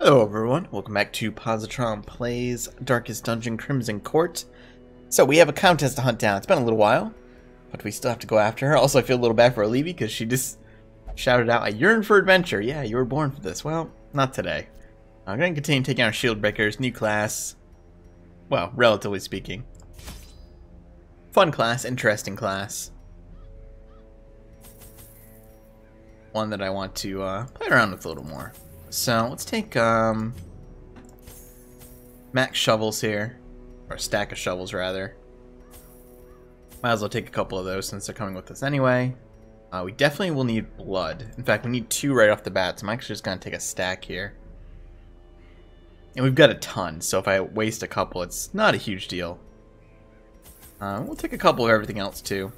Hello everyone, welcome back to Positron Plays Darkest Dungeon Crimson Court. So we have a countess to hunt down. It's been a little while, but we still have to go after her. Also, I feel a little bad for Olivia because she just shouted out, "I yearn for adventure." Yeah, you were born for this. Well, not today. I'm going to continue taking our shield breakers, new class. Well, relatively speaking. Fun class, interesting class. One that I want to play around with a little more. So let's take max shovels here, or a stack of shovels rather. Might as well take a couple of those since they're coming with us anyway. We definitely will need blood. In fact, we need 2 right off the bat, so I'm actually just going to take a stack here. And we've got a ton, so if I waste a couple, it's not a huge deal. We'll take a couple of everything else too.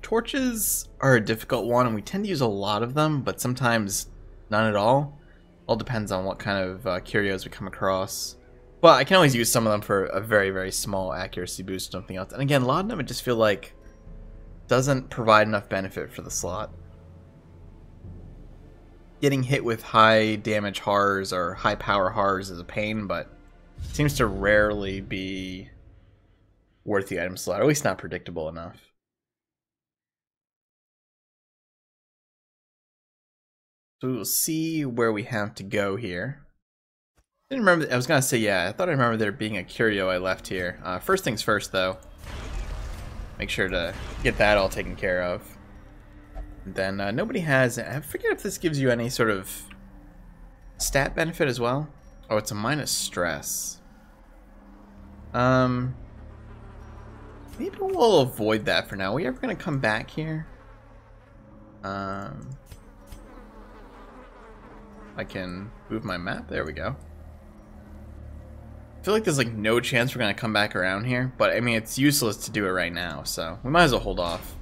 Torches are a difficult one, and we tend to use a lot of them, but sometimes none at all. All depends on what kind of curios we come across. But I can always use some of them for a very, very small accuracy boost or something else. And again, a lot of them I just feel like doesn't provide enough benefit for the slot. Getting hit with high damage horrors or high power horrors is a pain, but seems to rarely be worth the item slot, or at least not predictable enough. So we'll see where we have to go here. Didn't remember. I was gonna say, yeah, I thought I remember there being a curio I left here. First things first, though. Make sure to get that all taken care of. And then nobody has. I forget if this gives you any sort of stat benefit as well. Oh, it's a minus stress. Maybe we'll avoid that for now. Are we ever gonna come back here? I can move my map. There we go. I feel like there's like no chance we're gonna come back around here, but I mean it's useless to do it right now, so we might as well hold off.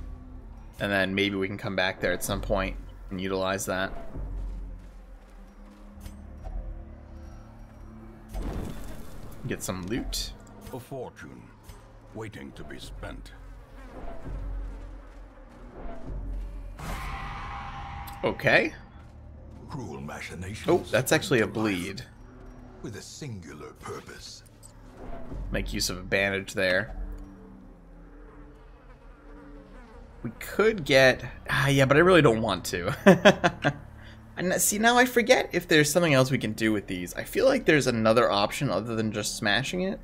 And then maybe we can come back there at some point and utilize that. Get some loot. A fortune waiting to be spent. Okay. Cruel machinations. Oh, that's actually a bleed. With a singular purpose. Make use of a bandage there. We could get... yeah, but I really don't want to. And see, now I forget if there's something else we can do with these. I feel like there's another option other than just smashing it.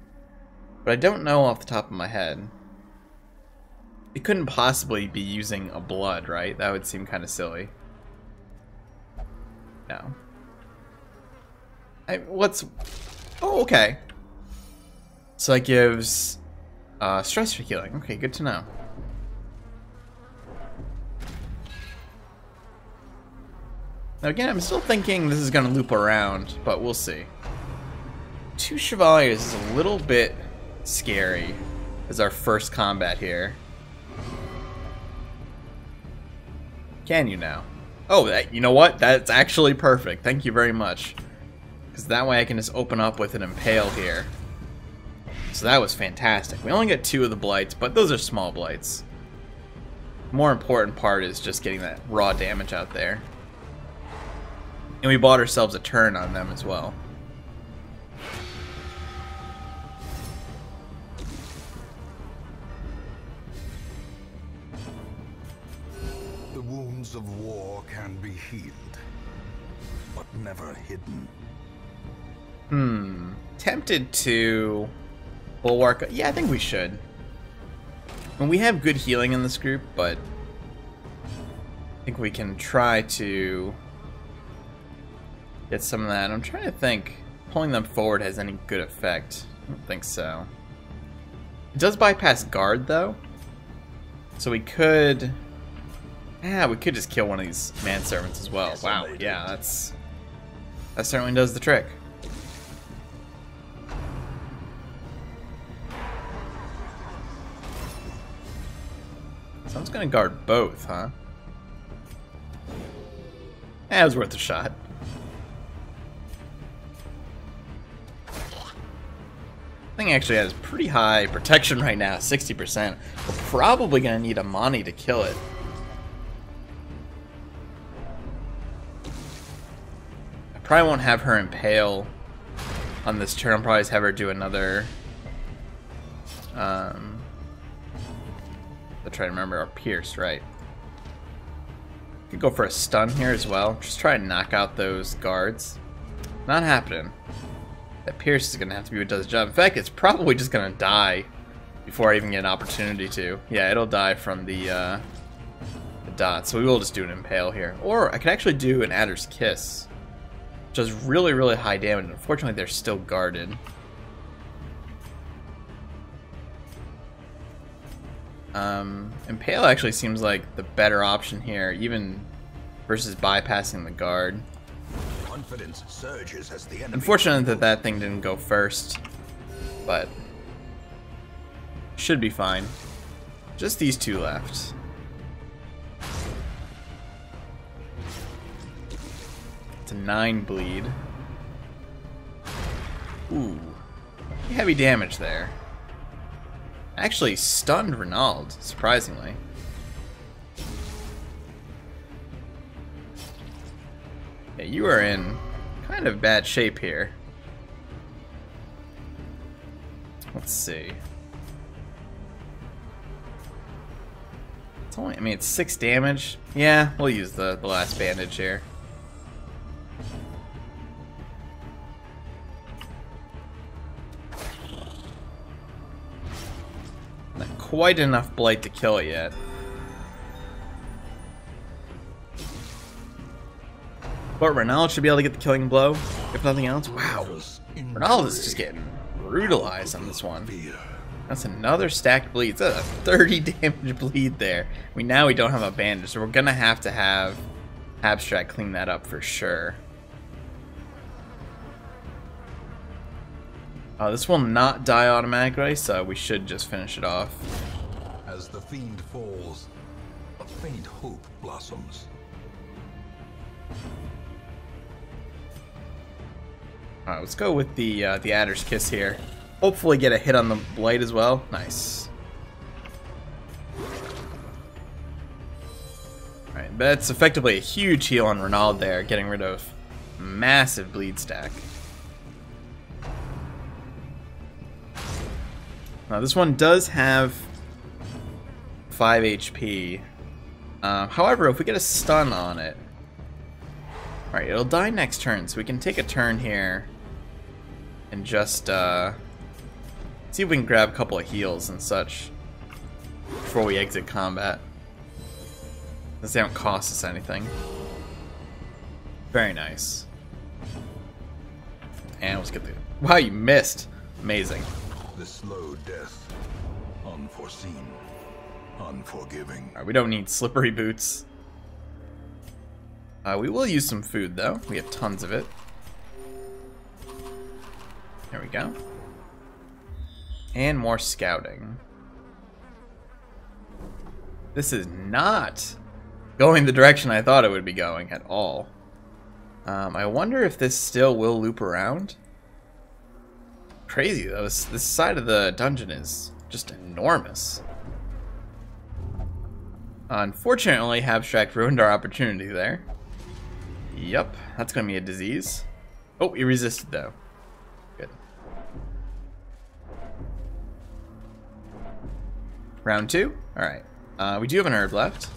But I don't know off the top of my head. It couldn't possibly be using a blood, right? That would seem kind of silly. No. Oh, okay. So that gives stress for healing. Okay, good to know. Now again, I'm still thinking this is going to loop around, but we'll see. 2 Chevaliers is a little bit scary as our first combat here. Can you now? Oh, you know what? That's actually perfect. Thank you very much. Because that way I can just open up with an impale here. So that was fantastic. We only get 2 of the blights, but those are small blights. The more important part is just getting that raw damage out there. And we bought ourselves a turn on them as well. The wounds of war can be healed, but never hidden. Tempted to bulwark. Yeah, I think we should. And we have good healing in this group, but I think we can try to get some of that. I'm trying to think. Pulling them forward has any good effect. I don't think so. It does bypass guard, though. So we could... yeah, we could just kill one of these manservants as well. Wow, yeah, that certainly does the trick. Someone's gonna guard both, huh? It was worth a shot. Thing actually has pretty high protection right now, 60%. We're probably gonna need a Mani to kill it. Probably won't have her impale on this turn. I'll probably just have her do another... I'll try to remember. Pierce, right. Could go for a stun here as well. Just try to knock out those guards. Not happening. That Pierce is going to have to be what does the job. In fact, it's probably just going to die before I even get an opportunity to. Yeah, it'll die from the dot. So we will just do an impale here. Or I could actually do an Adder's Kiss, which does really, really high damage. Unfortunately, they're still guarded. Impale actually seems like the better option here, even versus bypassing the guard. Confidence surges as the enemy. Unfortunate that that thing didn't go first, but should be fine. Just these two left. It's a 9 bleed. Ooh, heavy damage there. Actually stunned Renaud, surprisingly. Yeah, you are in kind of bad shape here. Let's see. It's only, I mean, it's 6 damage. Yeah, we'll use the last bandage here. Not quite enough blight to kill it yet. But Renaud should be able to get the killing blow, if nothing else. Wow, Renaud is just getting brutalized on this one. That's another stacked bleed. That's a 30 damage bleed there. I mean, now we don't have a bandage, so we're gonna have to have Abstract clean that up for sure. This will not die automatically, so we should just finish it off. As the fiend falls, a faint hope blossoms. Alright, let's go with the Adder's Kiss here. Hopefully get a hit on the blade as well. Nice. Alright, that's effectively a huge heal on Renaud there, getting rid of massive bleed stack. Now this one does have 5 HP. However, if we get a stun on it... Alright, it'll die next turn, so we can take a turn here and just see if we can grab a couple of heals and such before we exit combat. Since they don't cost us anything. Very nice. And let's get the... Wow, you missed! Amazing. The slow death, unforeseen, unforgiving. Alright, we don't need slippery boots. We will use some food though. We have tons of it. There we go. And more scouting. This is not going the direction I thought it would be going at all. I wonder if this still will loop around. Crazy though, this side of the dungeon is just enormous. Unfortunately, Abstract ruined our opportunity there. Yep, that's gonna be a disease. Oh, he resisted though. Good. Round 2? Alright. We do have an herb left.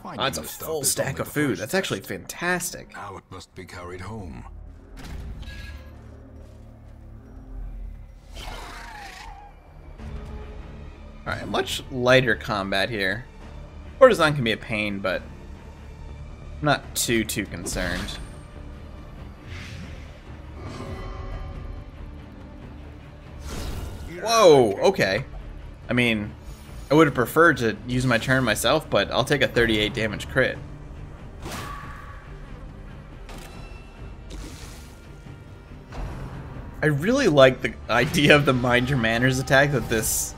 Oh, that's a full stack of food. That's actually fantastic. Now it must be carried home. Alright, much lighter combat here. Courtesan can be a pain, but I'm not too concerned. Whoa, okay. I mean, I would have preferred to use my turn myself, but I'll take a 38 damage crit. I really like the idea of the Mind Your Manners attack that this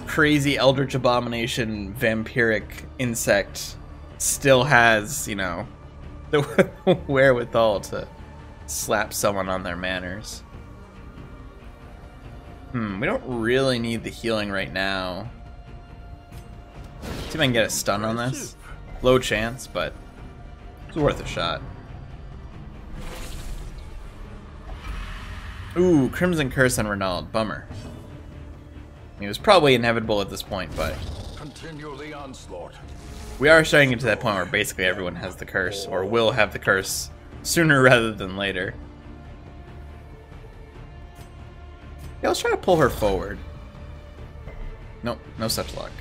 crazy Eldritch Abomination vampiric insect still has, you know, the wherewithal to slap someone on their manners. We don't really need the healing right now. See if I can get a stun on this. Low chance, but it's worth a shot. Ooh, Crimson Curse on Renaud. Bummer. It was probably inevitable at this point, but Continue the onslaught. we are starting to get to that point where basically everyone has the curse, or will have the curse, sooner rather than later. Yeah, let's try to pull her forward. Nope, no such luck.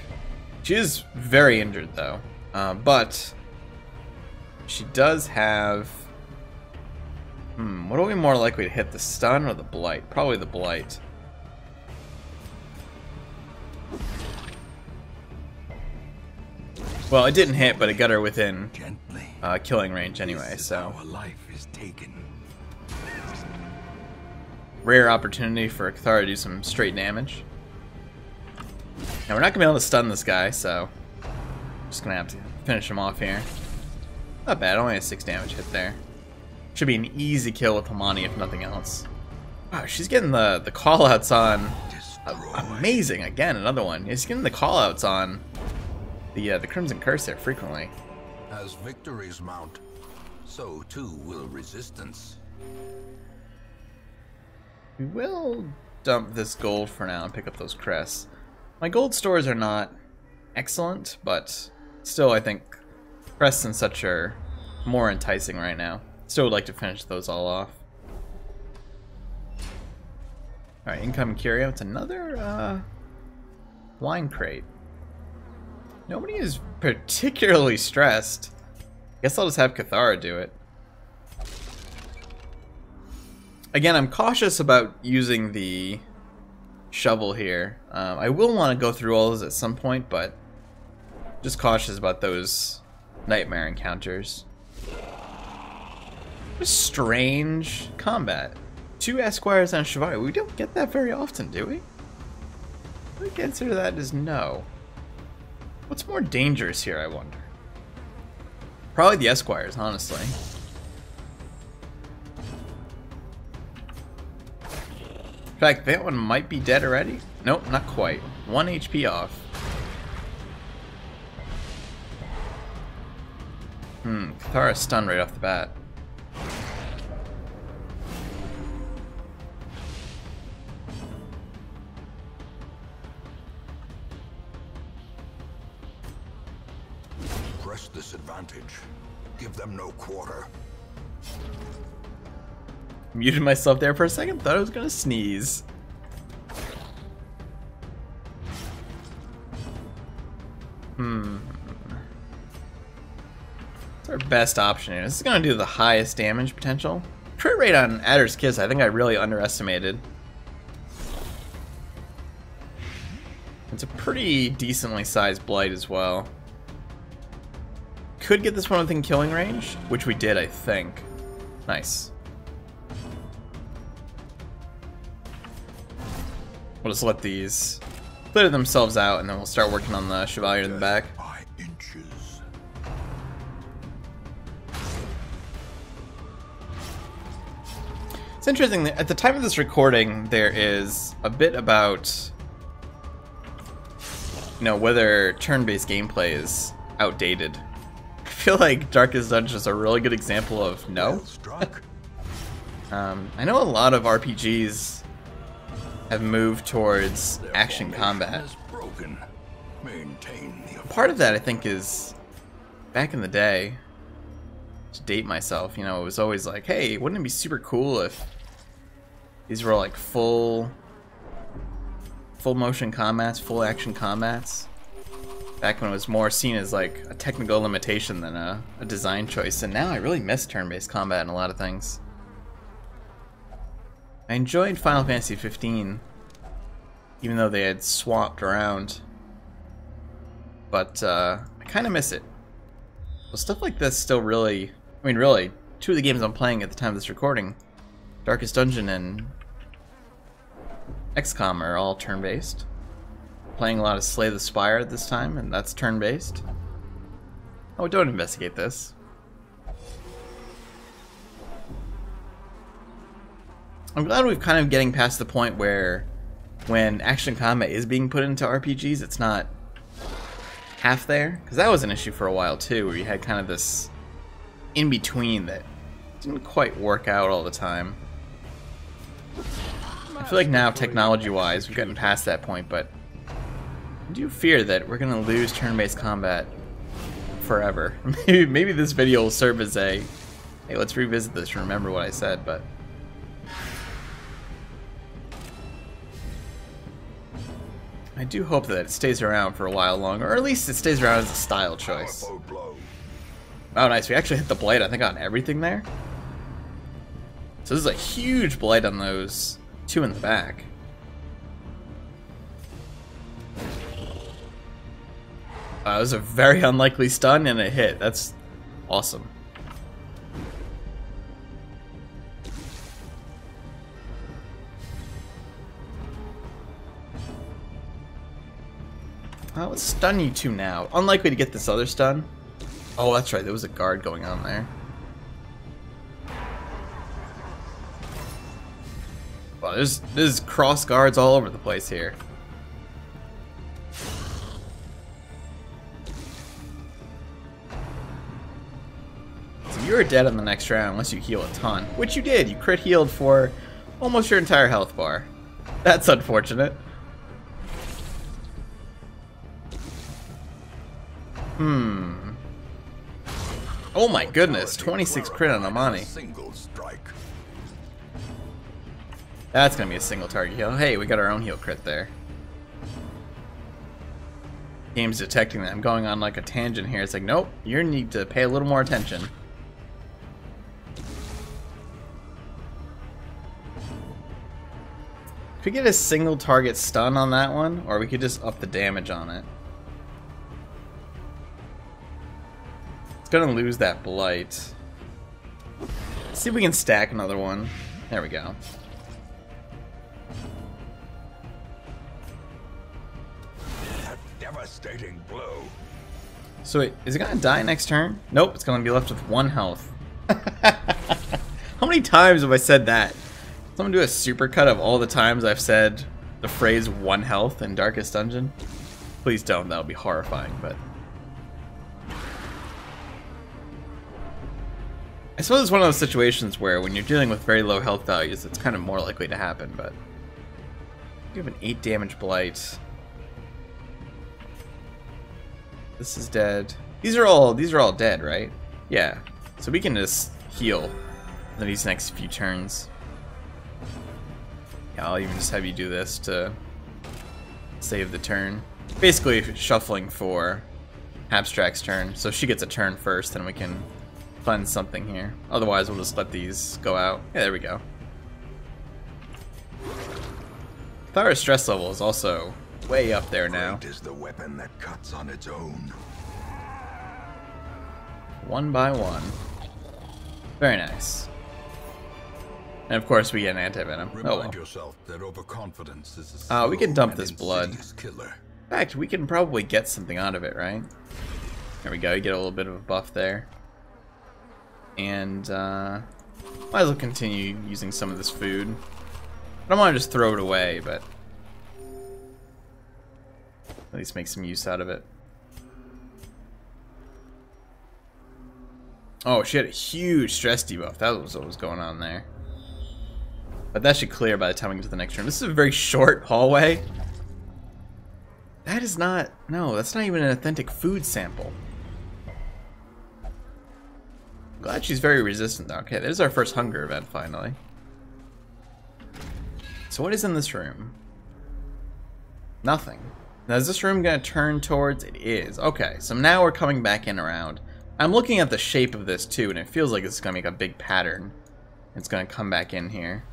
She is very injured, though. But she does have... what are we more likely to hit, the stun or the blight? Probably the blight. Well, it didn't hit, but it got her within killing range anyway, so... Our life is taken. Rare opportunity for Cathara to do some straight damage. Now, we're not going to be able to stun this guy, so... just going to have to finish him off here. Not bad, only a 6 damage hit there. Should be an easy kill with Hamani, if nothing else. Wow, she's getting the callouts on... amazing, again, another one. She's getting the callouts on the Crimson Curse there frequently. As victories mount, so too will resistance. We will dump this gold for now and pick up those crests. My gold stores are not excellent, but still I think crests and such are more enticing right now. Still would like to finish those all off. Alright, incoming curio. It's another wine crate. Nobody is particularly stressed. Guess I'll just have Cathara do it. Again, I'm cautious about using the shovel here. I will want to go through all those at some point, but just cautious about those nightmare encounters. What a strange combat. 2 Esquires and a Chevalier. We don't get that very often, do we? The answer to that is no. What's more dangerous here, I wonder? Probably the Esquires, honestly. In fact, that one might be dead already. Nope, not quite. 1 HP off. Cathara stunned right off the bat. Press this advantage. Give them no quarter. Muted myself there for a second, thought I was gonna sneeze. What's our best option here? This is gonna do the highest damage potential. Crit rate on Adder's Kiss, I think I really underestimated. It's a pretty decently sized blight as well. Could get this one within killing range, which we did, I think. Nice. We'll just let these clear themselves out, and then we'll start working on the Chevalier in the back. By inches. It's interesting that at the time of this recording, there is a bit about, you know, whether turn-based gameplay is outdated. I feel like Darkest Dungeon is a really good example of no. I know a lot of RPGs have moved towards action combat. Part of that, I think, is back in the day, to date myself, you know, it was always like, hey, wouldn't it be super cool if these were like full motion combats, full action combats? Back when it was more seen as like a technical limitation than a design choice, and now I really miss turn-based combat in a lot of things. I enjoyed Final Fantasy 15, even though they had swapped around, but I kind of miss it. Well, stuff like this still really, I mean really, 2 of the games I'm playing at the time of this recording, Darkest Dungeon and XCOM, are all turn-based. Playing a lot of Slay the Spire at this time, and that's turn-based. Oh, don't investigate this. I'm glad we've kind of getting past the point where when action combat is being put into RPGs, it's not half there. Because that was an issue for a while too, where you had kind of this in-between that didn't quite work out all the time. feel like now, technology-wise, we've gotten past that point, but I do fear that we're gonna lose turn-based combat forever. Maybe this video will serve as a, hey, let's revisit this and remember what I said, but I do hope that it stays around for a while longer, or at least it stays around as a style choice. Oh, nice. We actually hit the blight, I think, on everything there. So this is a huge blight on those two in the back. It was a very unlikely stun and a hit. That's awesome. Let's stun you two now. Unlikely to get this other stun. Oh, that's right. There was a guard going on there. Wow, there's cross guards all over the place here. So you're dead on the next round unless you heal a ton, which you did. You crit healed for almost your entire health bar. That's unfortunate. Oh my goodness, 26 crit on Amani. That's gonna be a single target heal. Hey, we got our own heal crit there. Game's detecting that I'm going on like a tangent here. It's like, nope, you need to pay a little more attention. Could we get a single target stun on that one? Or we could just up the damage on it. It's gonna lose that blight. Let's see if we can stack another one. There we go. That devastating blow. So wait, is it gonna die next turn? Nope, it's gonna be left with 1 health. How many times have I said that? Someone do a supercut of all the times I've said the phrase 1 health in Darkest Dungeon? Please don't, that would be horrifying, but I suppose it's one of those situations where when you're dealing with very low health values, it's kind of more likely to happen, but you have an 8 damage blight. This is dead. These are all dead, right? Yeah. So we can just heal for these next few turns. Yeah, I'll even just have you do this to save the turn. Basically shuffling for Abstract's turn. So she gets a turn first, then we can cleanse something here. Otherwise, we'll just let these go out. Yeah, there we go. Thara's stress level is also way up there now. Great is the weapon that cuts on its own. 1 by 1. Very nice. And of course, we get an anti-venom. Oh well. Yourself that overconfidence is a we can dump this blood. Killer. In fact, we can probably get something out of it, right? There we go. You get a little bit of a buff there. And might as well continue using some of this food. I don't want to just throw it away, but at least make some use out of it. Oh, she had a huge stress debuff. That was what was going on there. But that should clear by the time we get to the next room. This is a very short hallway. That is not... No, that's not even an authentic food sample. Glad she's very resistant though. Okay, there's our first hunger event finally. So what is in this room? Nothing. Now is this room gonna turn towards? It is. Okay, so now we're coming back in around. I'm looking at the shape of this too, and it feels like it's gonna make a big pattern. It's gonna come back in here.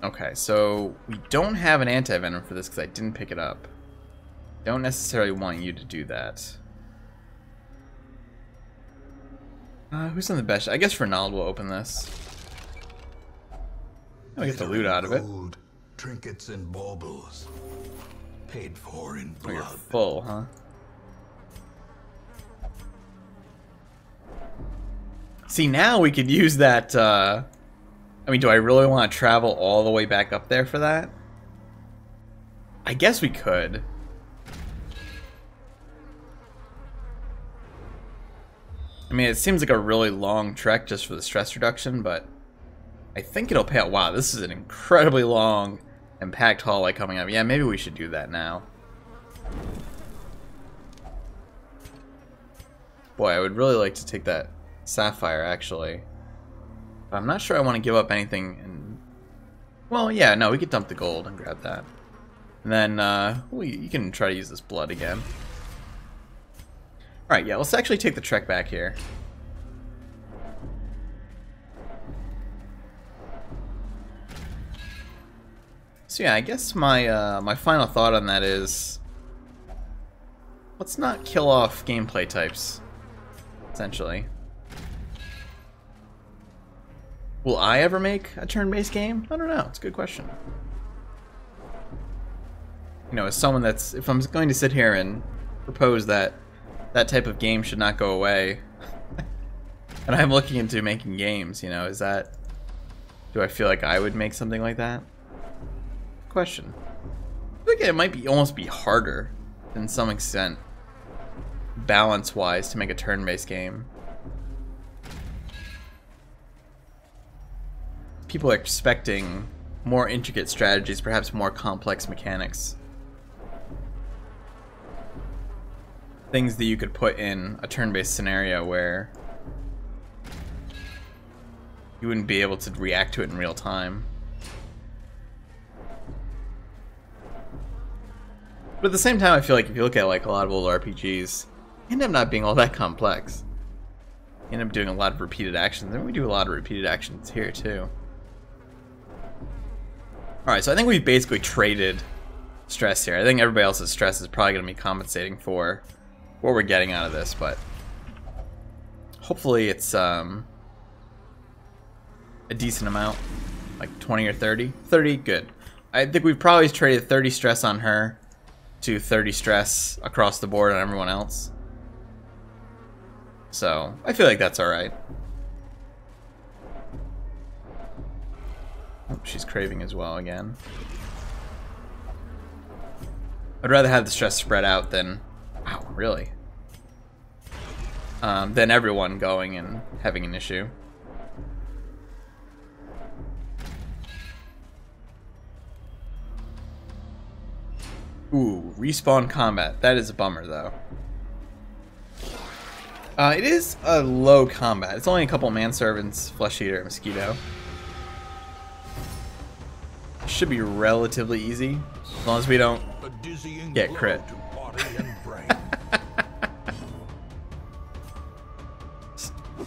Okay, so we don't have an anti-venom for this because I didn't pick it up. Don't necessarily want you to do that. Who's in the best? I guess Ronald will open this. I'll get the loot out of it. Gold, trinkets and baubles. Paid for in blood. Oh, you're full, huh? See, now we could use that, I mean, do I really want to travel all the way back up there for that? I guess we could. I mean, it seems like a really long trek just for the stress reduction, but I think it'll pay out. Wow, this is an incredibly long and packed hallway coming up. Yeah, maybe we should do that now. Boy, I would really like to take that sapphire, actually. But I'm not sure I want to give up anything. Well, yeah, no, we could dump the gold and grab that. And then, well, you can try to use this blood again. Alright, yeah, let's actually take the trek back here. So yeah, I guess my my final thought on that is, let's not kill off gameplay types, essentially. Will I ever make a turn-based game? I don't know. It's a good question. You know, as someone that's, if I'm going to sit here and propose that that type of game should not go away, and I'm looking into making games, you know, is that, do I feel like I would make something like that? Question. I think it might be almost be harder, in some extent, balance-wise, to make a turn-based game. People are expecting more intricate strategies, perhaps more complex mechanics. Things that you could put in a turn-based scenario where you wouldn't be able to react to it in real time. But at the same time, I feel like if you look at like a lot of old RPGs, they end up not being all that complex. You end up doing a lot of repeated actions, and we do a lot of repeated actions here too. Alright, so I think we've basically traded stress here. I think everybody else's stress is probably going to be compensating for what we're getting out of this, but hopefully it's a decent amount, like 20 or 30. 30, good. I think we've probably traded 30 stress on her to 30 stress across the board on everyone else. So, I feel like that's alright. Oh, she's craving as well again. I'd rather have the stress spread out than... Wow, really? Than everyone going and having an issue. Ooh, respawn combat. That is a bummer, though. It is a low combat. It's only a couple manservants, flesh eater, and mosquito. Should be relatively easy, as long as we don't get crit.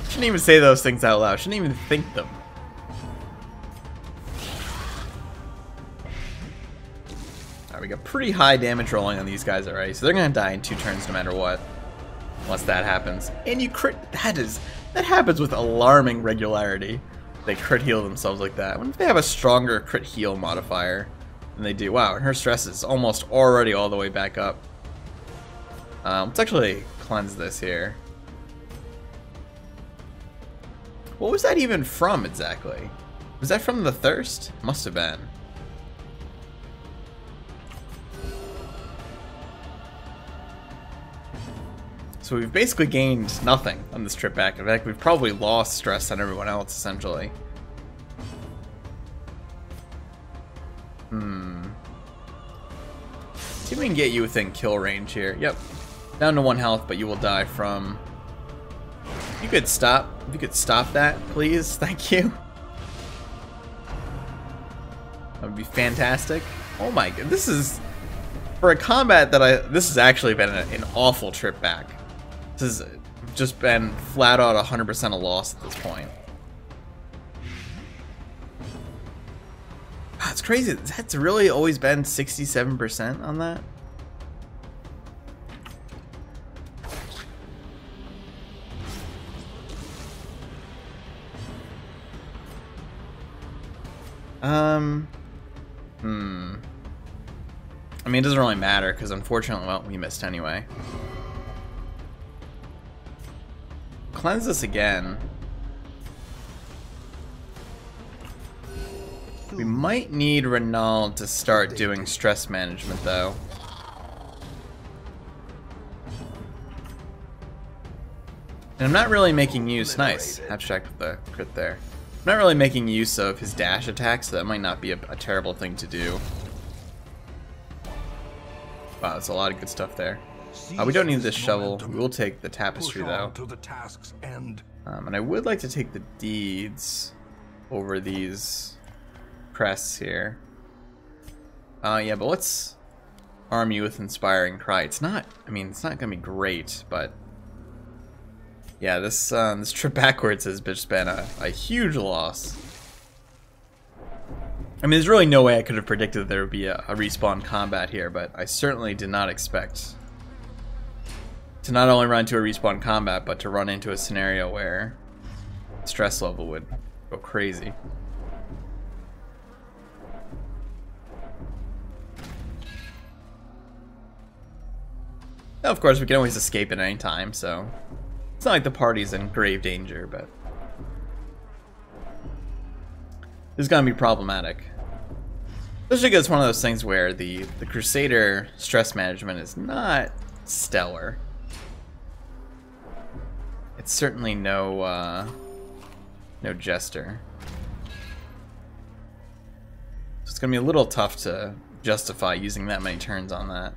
Shouldn't even say those things out loud. Shouldn't even think them. Alright, we got pretty high damage rolling on these guys already, so they're gonna die in 2 turns no matter what. Unless that happens. And you crit. That happens with alarming regularity. They crit heal themselves like that. I wonder if they have a stronger crit heal modifier than they do. Wow, and her stress is almost already all the way back up. Let's actually cleanse this here. What was that even from exactly? Was that from the thirst? Must have been. So we've basically gained nothing on this trip back. In fact, we've probably lost stress on everyone else, essentially. See if we can get you within kill range here. Yep. Down to 1 health, but you will die from... If you could stop. If you could stop that, please. Thank you. That would be fantastic. Oh my god. This is... For a combat that this has actually been an awful trip back. This has just been flat out 100% a loss at this point. Wow, it's crazy. That's really always been 67% on that. I mean, it doesn't really matter because unfortunately, well, we missed anyway. Cleanse this again. We might need Renald to start doing stress management, though. And I'm not really making use. Nice. Abstract with the crit there. not really making use of his dash attack, so that might not be a terrible thing to do. Wow, there's a lot of good stuff there. We don't need this shovel. We will take the tapestry, though. And I would like to take the deeds over these crests here. Yeah, but let's arm you with Inspiring Cry. It's not, I mean, it's not going to be great, but... yeah, this trip backwards has just been a huge loss. I mean, there's really no way I could have predicted that there would be a respawn combat here, but I certainly did not expect to not only run into a respawn combat, but to run into a scenario where stress level would go crazy. Now, of course, we can always escape at any time, so it's not like the party's in grave danger, but this is going to be problematic. Especially because it's one of those things where the Crusader stress management is not stellar. It's certainly no Jester. So it's going to be a little tough to justify using that many turns on that.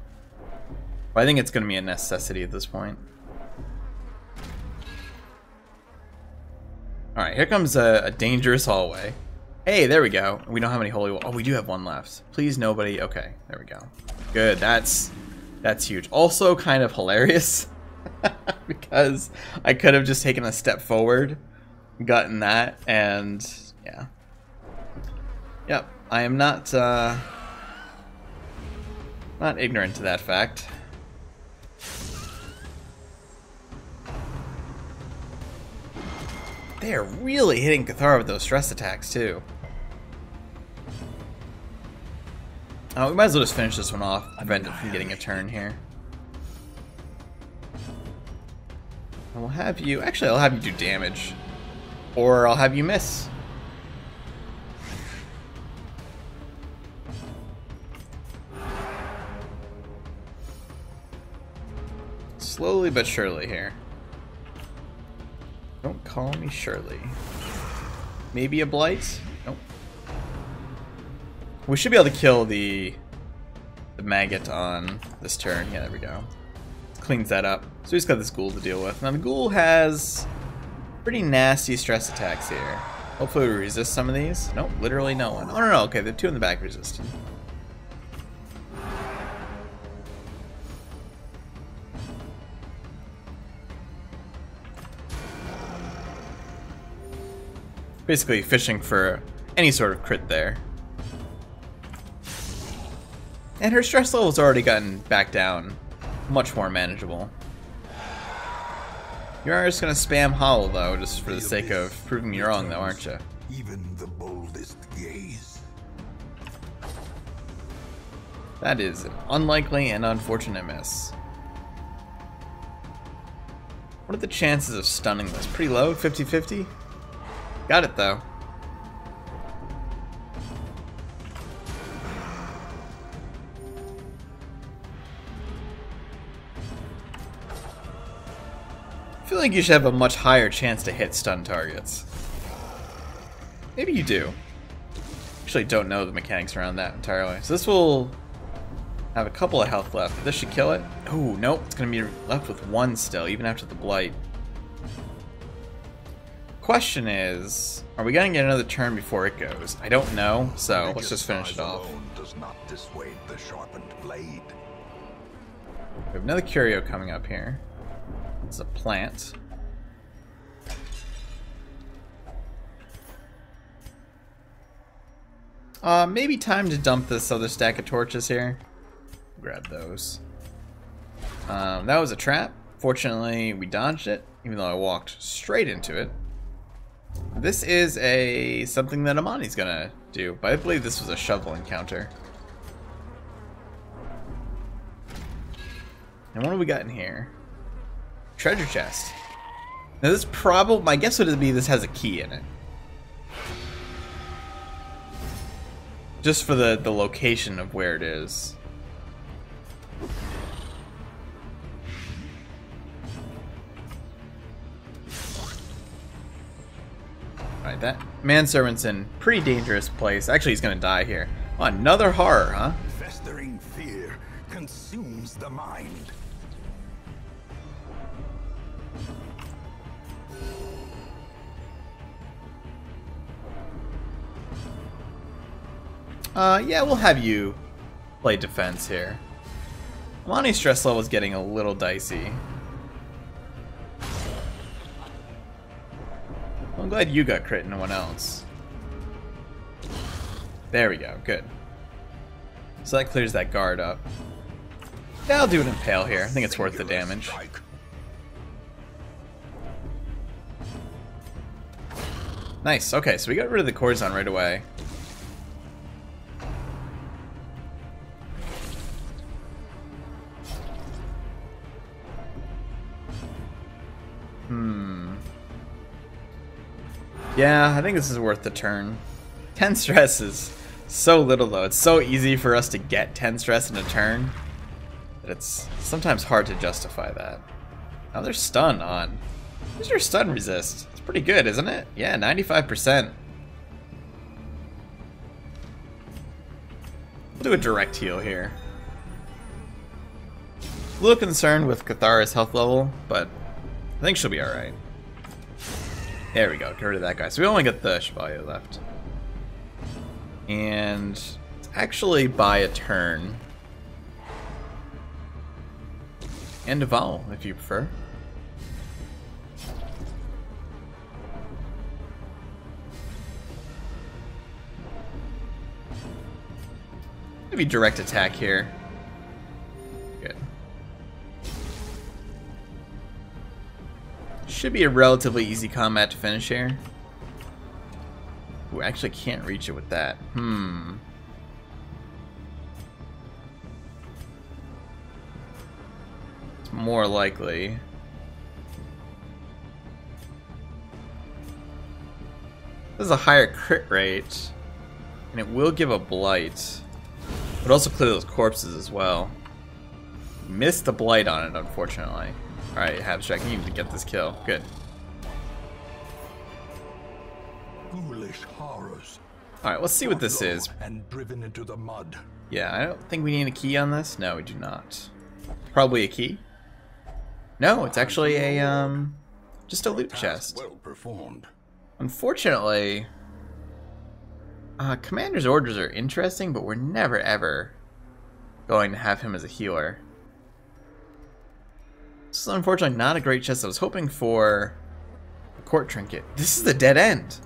But I think it's going to be a necessity at this point. Alright, here comes a dangerous hallway. Hey, there we go. We don't have any holy wall. Oh, we do have one left. Please, nobody. Okay, there we go. Good, that's huge. Also kind of hilarious. Because I could have just taken a step forward, gotten that, and yeah. Yep, I am not ignorant to that fact. They are really hitting Cathara with those stress attacks, too. We might as well just finish this one off, prevent it from getting a turn here. I'll have you... actually, I'll have you do damage. Or I'll have you miss. Slowly but surely here. Don't call me Shirley. Maybe a blight? Nope. We should be able to kill the maggot on this turn. Yeah, there we go. Cleans that up. So we just got this ghoul to deal with. Now the ghoul has pretty nasty stress attacks here. Hopefully we resist some of these. Nope, literally no one. Oh no, okay, the two in the back resisted. Basically fishing for any sort of crit there. And her stress level's already gotten back down. Much more manageable. You are just gonna spam Howl though, just for the sake of proving me wrong though, aren't you? Even the boldest gaze. That is an unlikely and unfortunate miss. What are the chances of stunning this? Pretty low, 50-50? Got it though. I feel like you should have a much higher chance to hit stun targets. Maybe you do. Actually don't know the mechanics around that entirely. So this will have a couple of health left. This should kill it. Oh, nope. It's going to be left with one still, even after the blight. Question is, are we going to get another turn before it goes? I don't know, so let's just finish it off. Does not dissuade the sharpened blade. We have another curio coming up here. It's a plant. Maybe time to dump this other stack of torches here. Grab those. That was a trap. Fortunately, we dodged it, even though I walked straight into it. This is something that Amani's gonna do, but I believe this was a shovel encounter. And what do we got in here? Treasure chest. Now this probably, my guess would be this has a key in it. Just for the location of where it is. Alright, Alright, that manservant's in pretty dangerous place. Actually, he's gonna die here. Oh, another horror, huh? Festering fear consumes the mind. Yeah, we'll have you play defense here. Amani's stress level is getting a little dicey. Well, I'm glad you got crit and no one else. There we go, good. So that clears that guard up. Yeah, I'll do an impale here. I think it's worth the damage. Nice, okay, so we got rid of the Corzon right away. Yeah, I think this is worth the turn. 10 stress is so little though. It's so easy for us to get 10 stress in a turn that it's sometimes hard to justify that. Now there's stun on. What's your stun resist? It's pretty good, isn't it? Yeah, 95%. We'll do a direct heal here. A little concerned with Cathara's health level, but I think she'll be alright. There we go, get rid of that guy. So we only got the Chevalier left. And it's actually buy a turn. And a vowel, if you prefer. Maybe direct attack here. Good. Should be a relatively easy combat to finish here. Ooh, actually can't reach it with that. It's more likely. This is a higher crit rate, and it will give a blight. But also clear those corpses as well. Missed the blight on it, unfortunately. Alright, Abstract, you need to get this kill. Good. Foolish horrors. Alright, let's see what this is. And driven into the mud. Yeah, I don't think we need a key on this. No, we do not. Probably a key. No, it's actually a just a loot chest. Well performed. Unfortunately, Commander's orders are interesting, but we're never ever going to have him as a healer. This is unfortunately not a great chest. I was hoping for a court trinket. This is the dead end.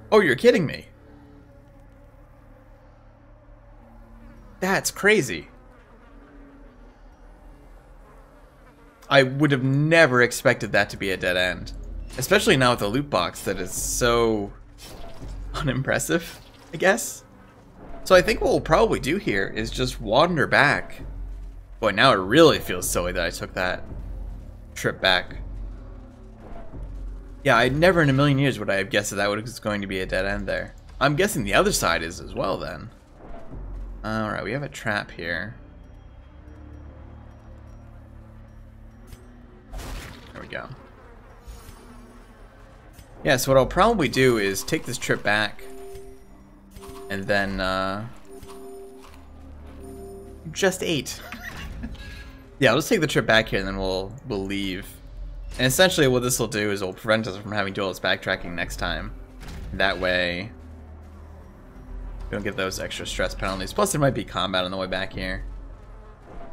Oh, you're kidding me. That's crazy. I would have never expected that to be a dead end. Especially now with a loot box that is so unimpressive, I guess. So I think what we'll probably do here is just wander back. Boy, now it really feels silly that I took that trip back. Yeah, I never in a million years would I have guessed that was going to be a dead end there. I'm guessing the other side is as well then. Alright, we have a trap here. There we go. Yeah, so what I'll probably do is take this trip back and then just 8. Yeah, let's take the trip back here and then we'll leave. And essentially what this will do is it will prevent us from having duelist backtracking next time. That way we don't get those extra stress penalties. Plus there might be combat on the way back here.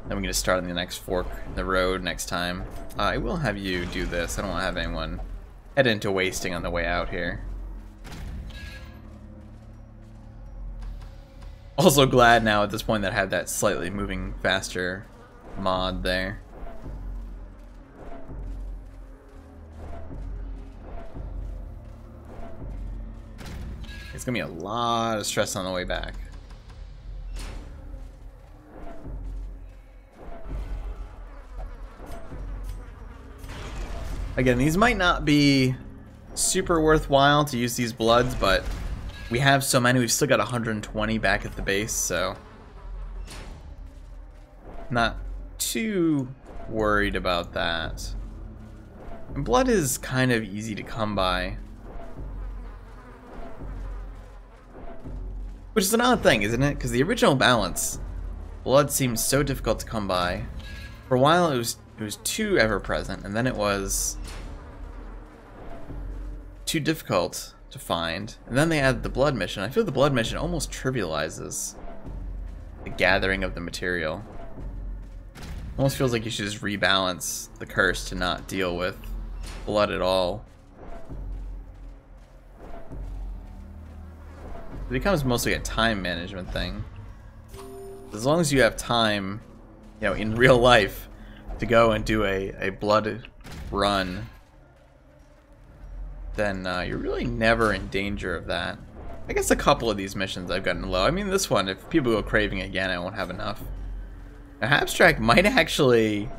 Then we can just start on the next fork in the road next time. I will have you do this. I don't want to have anyone head into wasting on the way out here. Also glad now at this point that I have that slightly moving faster mod there. It's gonna be a lot of stress on the way back. Again, these might not be super worthwhile to use these bloods, but we have so many. We've still got 120 back at the base, so not too worried about that. And blood is kind of easy to come by. Which is an odd thing, isn't it? Because the original balance, blood seems so difficult to come by. For a while it was too ever-present, and then it was too difficult to find. And then they added the blood mission. I feel the blood mission almost trivializes the gathering of the material. Almost feels like you should just rebalance the curse to not deal with blood at all. It becomes mostly a time management thing. As long as you have time, you know, in real life to go and do a blood run, then you're really never in danger of that. I guess a couple of these missions I've gotten low. I mean, this one, if people go craving again, I won't have enough. Now, Abstract might actually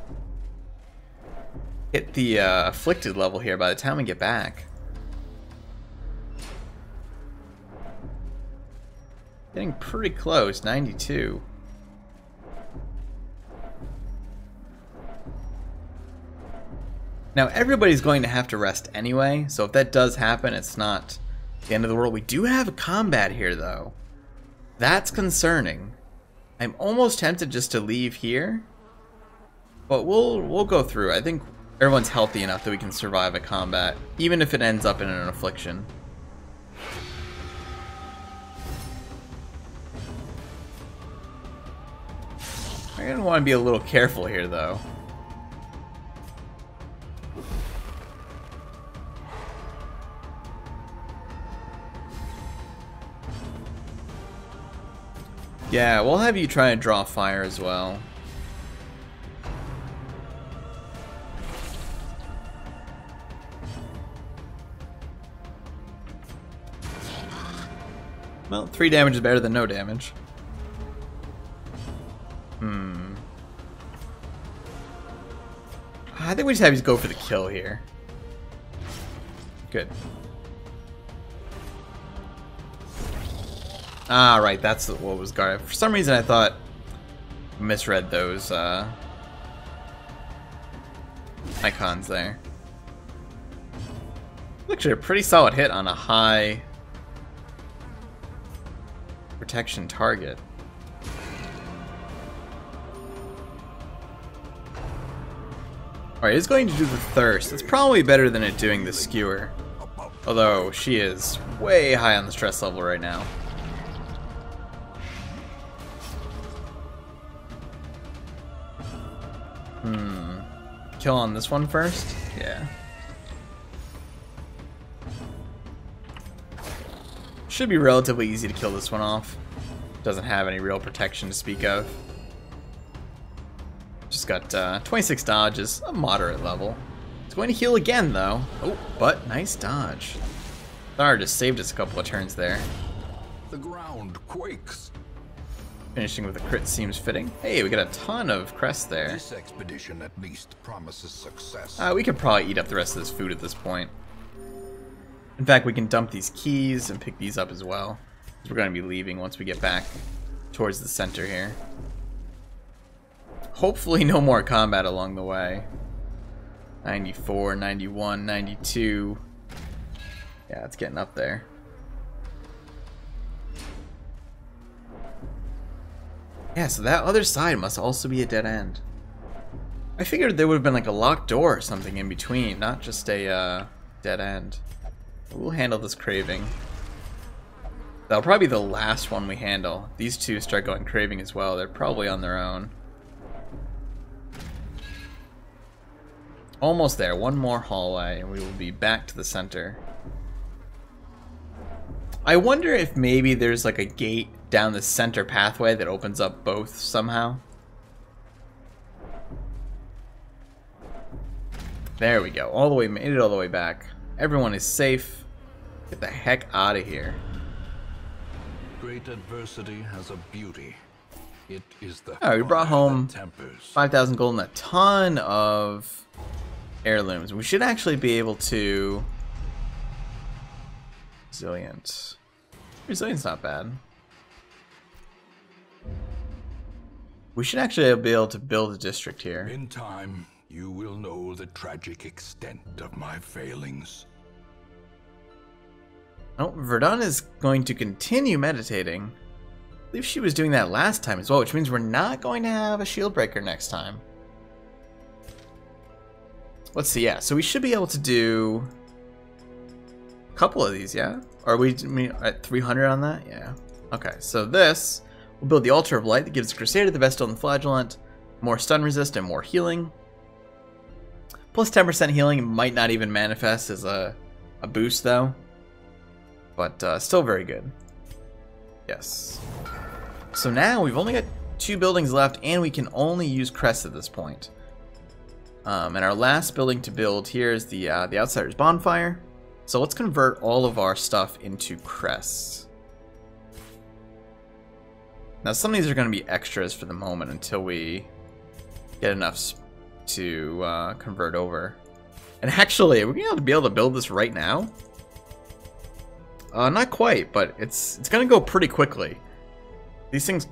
hit the afflicted level here by the time we get back. Getting pretty close, 92. Now, everybody's going to have to rest anyway, so if that does happen, it's not the end of the world. We do have a combat here, though. That's concerning. I'm almost tempted just to leave here, but we'll go through. I think everyone's healthy enough that we can survive a combat, even if it ends up in an affliction. I'm gonna want to be a little careful here, though. Yeah, we'll have you try and draw fire as well. Well, 3 damage is better than no damage. I think we just have you go for the kill here. Good. Ah, right, that's what was guarded. For some reason I thought I misread those icons there. Actually a pretty solid hit on a high protection target. Alright, it's going to do the thirst. It's probably better than it doing the skewer. Although she is way high on the stress level right now. Kill on this one first? Yeah. Should be relatively easy to kill this one off. Doesn't have any real protection to speak of. Just got 26 dodges, a moderate level. It's going to heal again though. Oh, but nice dodge. Thar just saved us a couple of turns there. The ground quakes. Finishing with a crit seems fitting. Hey, we got a ton of crests there. This expedition at least promises success. We could probably eat up the rest of this food at this point. In fact, we can dump these keys and pick these up as well. We're going to be leaving once we get back towards the center here. Hopefully no more combat along the way. 94, 91, 92. Yeah, it's getting up there. Yeah, so that other side must also be a dead end. I figured there would have been like a locked door or something in between, not just a dead end. We'll handle this craving. That'll probably be the last one we handle. These two start going craving as well. They're probably on their own. Almost there. One more hallway and we will be back to the center. I wonder if maybe there's like a gate down the center pathway that opens up both somehow. There we go. All the way, made it all the way back. Everyone is safe. Get the heck out of here. Great adversity has a beauty. It is the we brought home tempers. 5,000 gold and a ton of heirlooms. We should actually be able to... Resilient. Resilient's not bad. We should actually be able to build a district here. In time, you will know the tragic extent of my failings. Oh, Verdun is going to continue meditating. believe she was doing that last time as well, which means we're not going to have a shield breaker next time. Let's see, yeah. So we should be able to do a couple of these, yeah? Are we at 300 on that? Yeah. Okay, so this, we'll build the Altar of Light that gives the Crusader the best on the Flagellant, more stun resist and more healing. Plus 10% healing might not even manifest as a boost though, but still very good. Yes. So now we've only got 2 buildings left and we can only use crests at this point. And our last building to build here is the Outsider's Bonfire. So let's convert all of our stuff into crests. Now some of these are going to be extras for the moment until we get enough to convert over. And actually, are we going to be able to build this right now? Not quite, but it's going to go pretty quickly. These things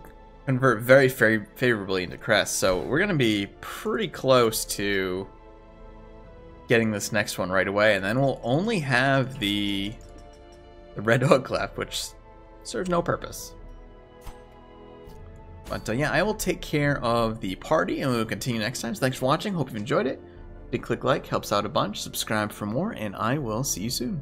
convert very, very favorably into crests, so we're going to be pretty close to getting this next one right away, and then we'll only have the red hook left, which serves no purpose. But yeah, I will take care of the party, and we will continue next time. So thanks for watching. Hope you've enjoyed it. Big click like helps out a bunch. Subscribe for more, and I will see you soon.